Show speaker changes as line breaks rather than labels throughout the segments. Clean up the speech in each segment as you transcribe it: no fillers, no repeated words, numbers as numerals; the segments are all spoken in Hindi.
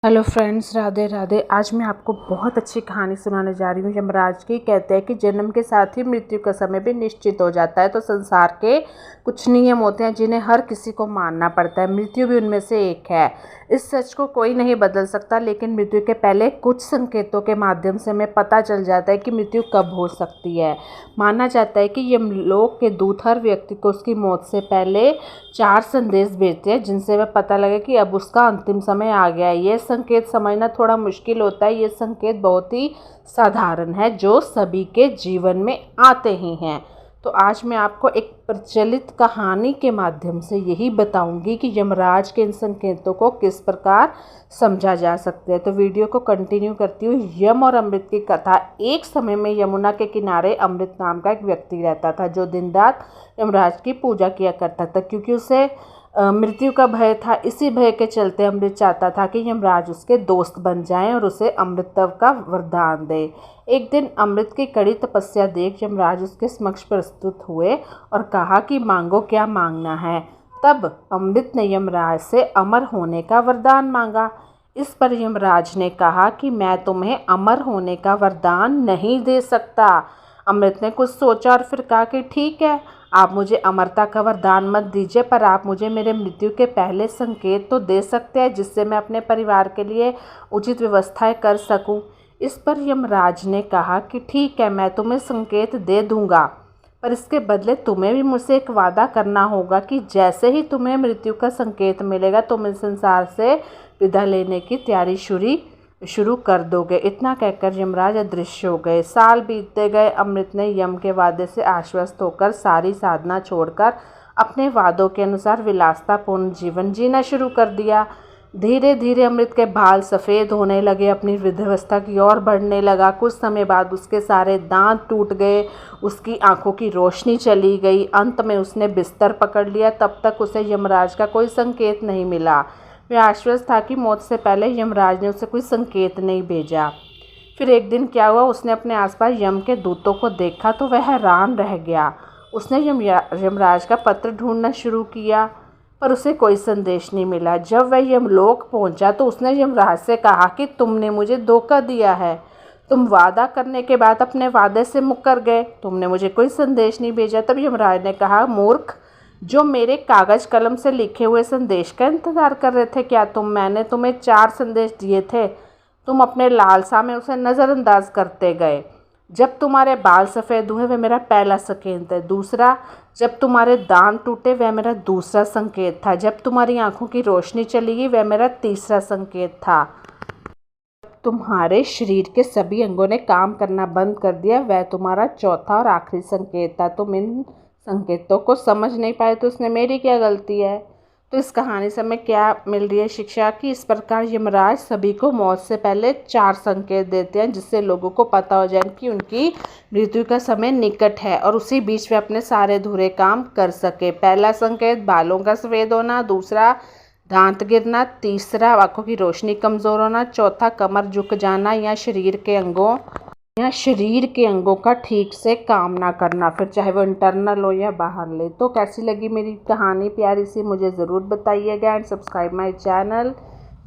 Hello friends, Radhe Radhe. आज मैं आपको बहुत अच्छी कहानी सुनाने जा रही हूँ। यमराज की कहते हैं कि जन्म के साथ ही मृत्यु का समय भी निश्चित हो जाता है। तो संसार के कुछ नियम होते हैं जिन्हें हर किसी को मानना पड़ता है। मृत्यु भी उनमें से एक है। इस सच को कोई नहीं बदल सकता, लेकिन मृत्यु के पहले कुछ संकेतों के माध्यम से हमें पता चल जाता है कि मृत्यु कब हो सकती है। माना जाता है कि यमलोक के दूत हर व्यक्ति को उसकी मौत से पहले 4 संदेश भेजते हैं, जिनसे वह पता लगे कि अब उसका अंतिम समय आ गया है। ये संकेत समझना थोड़ा मुश्किल होता है। ये संकेत बहुत ही साधारण है, जो सभी के जीवन में आते ही हैं। तो आज मैं आपको एक प्रचलित कहानी के माध्यम से यही बताऊंगी कि यमराज के इन संकेतों को किस प्रकार समझा जा सकता है। तो वीडियो को कंटिन्यू करती हूँ। यम और अमृत की कथा। एक समय में यमुना के किनारे अमृत नाम का एक व्यक्ति रहता था, जो दिन रात यमराज की पूजा किया करता था, क्योंकि उसे मृत्यु का भय था। इसी भय के चलते अमृत चाहता था कि यमराज उसके दोस्त बन जाएं और उसे अमृतत्व का वरदान दे। एक दिन अमृत की कड़ी तपस्या देख यमराज उसके समक्ष प्रस्तुत हुए और कहा कि मांगो, क्या मांगना है। तब अमृत ने यमराज से अमर होने का वरदान मांगा। इस पर यमराज ने कहा कि मैं तुम्हें अमर होने का वरदान नहीं दे सकता। अमृत ने कुछ सोचा और फिर कहा कि ठीक है, आप मुझे अमरता का वरदान मत दीजिए, पर आप मुझे मेरे मृत्यु के पहले संकेत तो दे सकते हैं, जिससे मैं अपने परिवार के लिए उचित व्यवस्थाएं कर सकूं। इस पर यमराज ने कहा कि ठीक है, मैं तुम्हें संकेत दे दूंगा, पर इसके बदले तुम्हें भी मुझसे एक वादा करना होगा कि जैसे ही तुम्हें मृत्यु का संकेत मिलेगा, तुम इस संसार से विदा लेने की तैयारी शुरू कर दोगे। इतना कहकर यमराज अदृश्य हो गए। साल बीतते गए। अमृत ने यम के वादे से आश्वस्त होकर सारी साधना छोड़कर अपने वादों के अनुसार विलासतापूर्ण जीवन जीना शुरू कर दिया। धीरे धीरे अमृत के बाल सफ़ेद होने लगे, अपनी वृद्धावस्था की ओर बढ़ने लगा। कुछ समय बाद उसके सारे दांत टूट गए, उसकी आंखों की रोशनी चली गई। अंत में उसने बिस्तर पकड़ लिया। तब तक उसे यमराज का कोई संकेत नहीं मिला। वह आश्वस्त था कि मौत से पहले यमराज ने उसे कोई संकेत नहीं भेजा। फिर एक दिन क्या हुआ, उसने अपने आसपास यम के दूतों को देखा तो वह हैरान रह गया। उसने यमराज का पत्र ढूंढना शुरू किया, पर उसे कोई संदेश नहीं मिला। जब वह यमलोक पहुंचा तो उसने यमराज से कहा कि तुमने मुझे धोखा दिया है। तुम वादा करने के बाद अपने वादे से मुकर गए। तुमने मुझे कोई संदेश नहीं भेजा। तब यमराज ने कहा, मूर्ख, जो मेरे कागज कलम से लिखे हुए संदेश का इंतजार कर रहे थे क्या तुम? मैंने तुम्हें 4 संदेश दिए थे। तुम अपने लालसा में उसे नज़रअंदाज करते गए। जब तुम्हारे बाल सफ़ेद हुए, वह मेरा पहला संकेत है। दूसरा, जब तुम्हारे दांत टूटे, वह मेरा दूसरा संकेत था। जब तुम्हारी आंखों की रोशनी चली गई, वह मेरा तीसरा संकेत था। तुम्हारे शरीर के सभी अंगों ने काम करना बंद कर दिया, वह तुम्हारा चौथा और आखिरी संकेत था। तुम इन संकेतों को समझ नहीं पाए तो उसने मेरी क्या गलती है। तो इस कहानी से हमें क्या मिल रही है शिक्षा की? इस प्रकार यमराज सभी को मौत से पहले 4 संकेत देते हैं, जिससे लोगों को पता हो जाए कि उनकी मृत्यु का समय निकट है और उसी बीच वे अपने सारे अधूरे काम कर सके। पहला संकेत बालों का सफ़ेद होना, दूसरा दांत गिरना, तीसरा आंखों की रोशनी कमज़ोर होना, चौथा कमर झुक जाना या शरीर के अंगों का ठीक से काम ना करना, फिर चाहे वो इंटरनल हो या बाहर ले। तो कैसी लगी मेरी कहानी प्यारी सी, मुझे ज़रूर बताइएगा and subscribe my channel.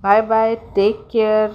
Bye bye, take care.